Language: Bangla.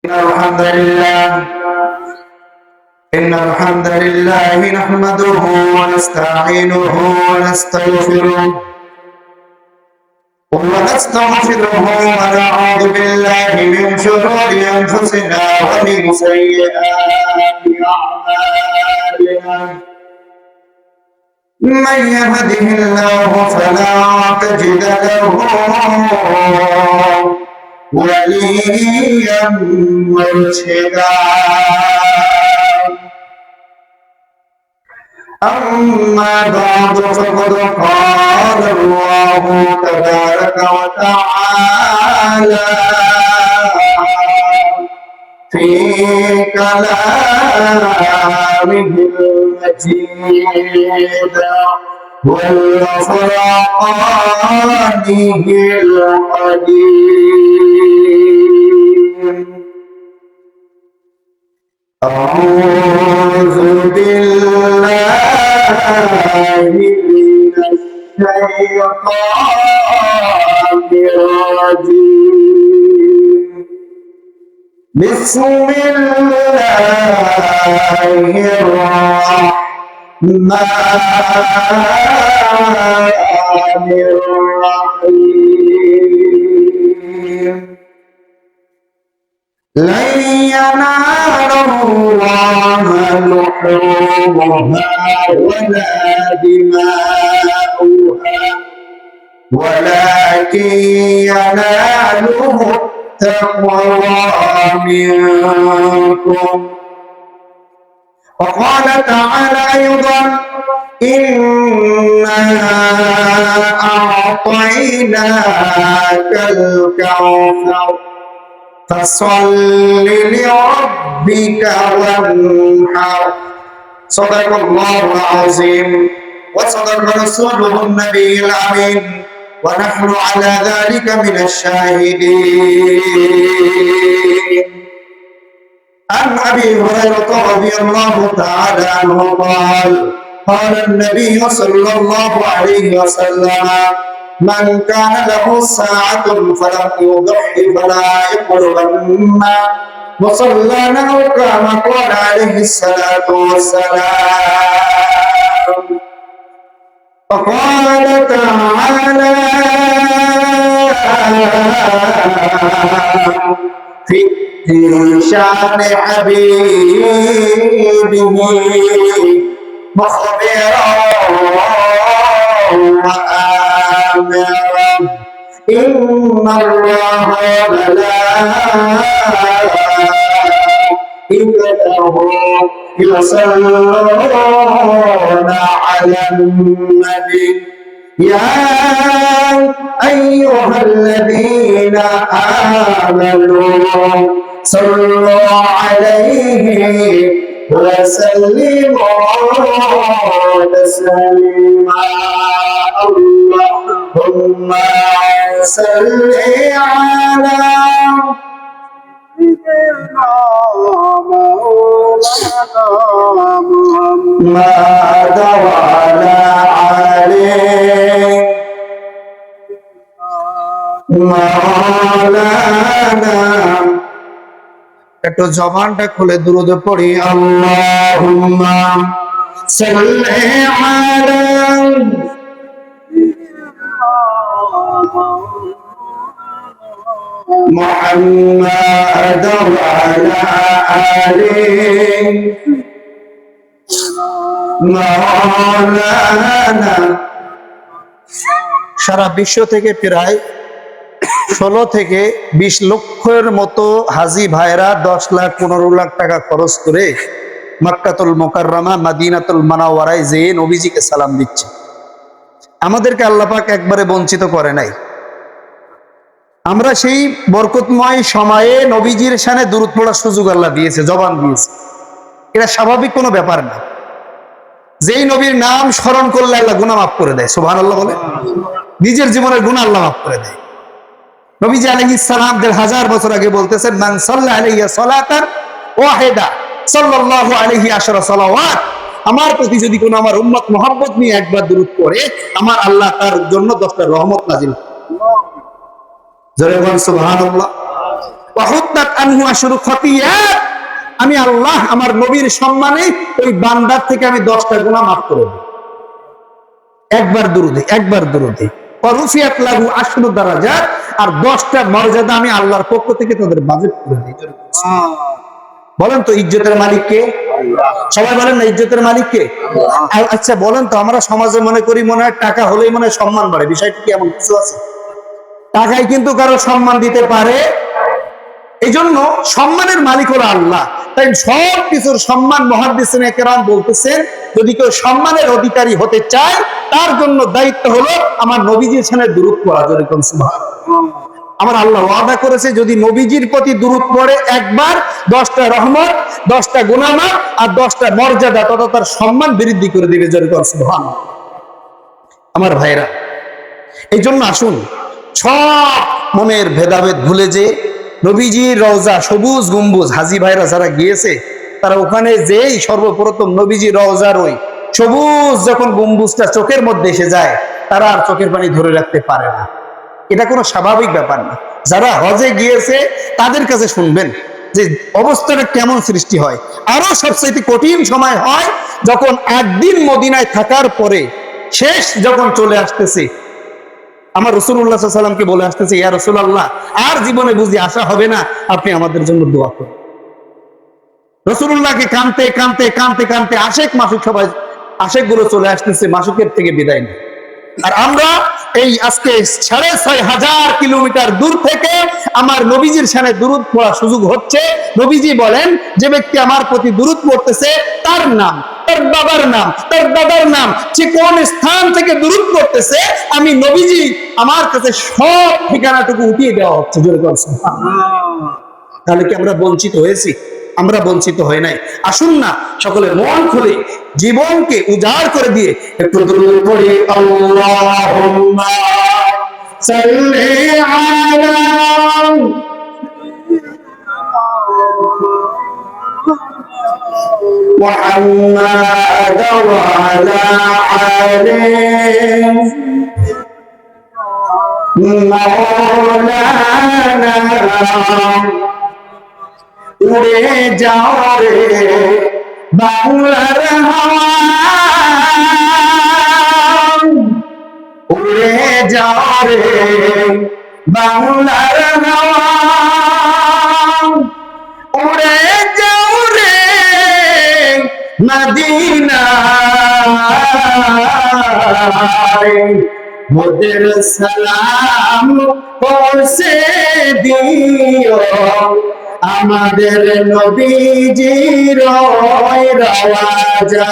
إن الحمد لله نحمده ونستعينه ونستغفره ونعوذ بالله من شرور أنفسنا ومن سيئات أعمالنا. من يهده الله فلا تجد له وليا مرشدا. أما بعد فقد قال الله تبارك وتعالى في كلامه المجيد والفرقانه القديم. أعوذ بالله من الشيطان الرجيم. بسم الله الرحمن الرحيم. لن ينال الله لحومها ولا دماؤها ولكن يناله التقوى منكم. وقال تعالى أيضا إنا أعطيناك الكوثر فصل لربك وانحر. صدق الله العظيم وصدق رسوله النبي الأمين ونحن على ذلك من الشاهدين. عن أبي هريرة رضي الله تعالى عنه قال قال النبي صلى الله عليه وسلم من كان له ساعة فلم يضحي فلا يقربن مصلانا أو كما قال عليه الصلاة والسلام. وقال تعالى في شان حبيبه مخبرا وآمرا إن الله وملائكته يصلون على النبي يا أيها الذين آمنوا صلوا عليه وسلموا تسليما. اللهم صل على سيدنا محمد وعلى آله مولانا. একটু জবানটা খুলে দুরূদ পড়ি। আল্লাহুম্মা সাল্লি আলা মুহাম্মাদ ওয়া আলা আলিহি মাওলানা। সারা বিশ্ব থেকে প্রায় 16 থেকে 20 লক্ষের মতো হাজী ভাইরা 10 লাখ 15 লাখ টাকা খরচ করে মক্কাতুল মুকাররমা মদিনাতুল মুনাওয়ারায় যে নবীজিকে সালাম দিচ্ছে। আমাদেরকে আল্লাহ পাক একবারে বঞ্চিত করে নাই। আমরা সেই বরকতময় সময়ে নবীজির শানে দুরূদ পড়ার সুযোগ আল্লাহ দিয়েছে, জবান দিয়েছে। এটা স্বাভাবিক কোনো ব্যাপার না। যেই নবীর নাম স্মরণ করলে আল্লাহ গুনাহ মাফ করে দেয়। সুবহানাল্লাহ বলে। নিজের জীবনের গুনাহ আল্লাহ মাফ করে দেয়। নবীজি আলাইহিস সালাম 1000 বছর আগে বলতেছেন মান সাল্লা আলাইহি সালাতান ওয়াহিদা সাল্লাল্লাহু আলাইহি আশরা সালাওয়াত। আমার প্রতি যদি কোনো আমার উম্মত মুহাব্বত নিয়ে একবার দুরূদ পড়ে আমার আল্লাহ তার জন্য 10টা রহমত নাজিল। জোরে বলেন সুবহানাল্লাহ। ওয়া হুত্তাত আনহু আশরু খতিয়াত, আমি আল্লাহ আমার নবীর সম্মানে ওই বান্দার থেকে আমি 10টা গুনাহ মাফ করে দেব। একবার দুরুদে ওয়া রুফিয়াত লাহু আশরু দারাজাত, আর 10টা মর্যাদা আমি আল্লাহর পক্ষ থেকে তাদের বাজেট করে দিই। বলেন তো ইজ্জতের মালিক কে? সবাই বলেন না, ইজ্জতের মালিক কে? আচ্ছা বলেন তো, আমরা সমাজে মনে করি মনে হয় টাকা হলেই মনে হয় সম্মান বাড়ে, বিষয়টা কি এমন কিছু আছে? টাকায় কিন্তু কারো সম্মান দিতে পারে। এই জন্য সম্মানের মালিক হলো আল্লাহ। তাই সব কিছুর সম্মান মুহাদ্দিসিনে কেরাম বলতেছেন, যদি কেউ সম্মানের অধিকারী হতে চায় তার জন্য দায়িত্ব হলো আমার নবীজির সামনে দুরূদ পড়া। যেরকম সুবহানাল্লাহ, আমার আল্লাহ ওয়াদা করেছে যদি নবীজির প্রতি দুরূদ পড়ে একবার, 10টা রহমত, 10টা গুনাহ মাফ আর 10টা মর্যাদা তথা তার সম্মান বৃদ্ধি করে দিবে। যেরকম সুবহানাল্লাহ। আমার ভাইরা, এই জন্য আসুন সব মনের ভেদাভেদ ভুলে যে নবীজির রওজা, সবুজ গম্বুজ, হাজী ভাইরা যারা গিয়েছে তারা ওখানে যেই সর্বপ্রথম নবীজির রওজার ওই সবুজ যখন গম্বুজটা চোখের মধ্যে এসে যায়, তারা আর চোখের পানি ধরে রাখতে পারে না। এটা কোনো স্বাভাবিক ব্যাপার না। যারা হজে গিয়েছে তাদের কাছে শুনবেন যে অবস্থাটা কেমন সৃষ্টি হয়। আরো সবচেয়ে কঠিন সময় হয় যখন 8 দিন মদিনায় থাকার পরে শেষ যখন চলে আসতেছে, আমার রাসূলুল্লাহ সাল্লাল্লাহু আলাইহি ওয়াসাল্লামকে বলে আসতেছে, ইয়া রাসূলুল্লাহ আর জীবনে বুঝি আশা হবে না, আপনি আমাদের জন্য দোয়া করুন। রাসূলুল্লাহকে কাঁদতে কাঁদতে কাঁদতে কাঁদতে আশেক মাসুক সবাই আশেকগুলো চলে আসতেছে, মাসুকের থেকে বিদায় নেয়। আর আমরা এই আজকে 6500 কিলোমিটার দূর থেকে আমার নবীজির শানে দুরূদ পড়ার সুযোগ হচ্ছে। নবীজি বলেন, যে ব্যক্তি আমার প্রতি দুরূদ পড়তেছে তার নাম, তার বাবার নাম, তার দাদার নাম, সে কোন স্থান থেকে দুরূদ পড়তেছে, আমি নবীজি আমার কাছে সব ঠিকানাটুকু উঠিয়ে দেওয়া হচ্ছে। জোরে বলুন সুবহানাল্লাহ। তাহলে কি আমরা বঞ্চিত হয়েছি? আমরা বঞ্চিত হই নাই। আসুন না সকলে মন খুলে জীবনকে উজাড় করে দিয়ে একটু দুরূদ পড়ি। আল্লাহুম্মা সাল্লি আলা মুহাম্মাদ ওয়া আলা আলি মাওলানা। উড়ে যাও রে বাংলার হাওয়া, উড়ে যাও রে বাংলার হাওয়া, উড়ে যাও রে মদিনায়, মোদের সালাম পৌঁছে দিও আমাদের নবীজির রওজা।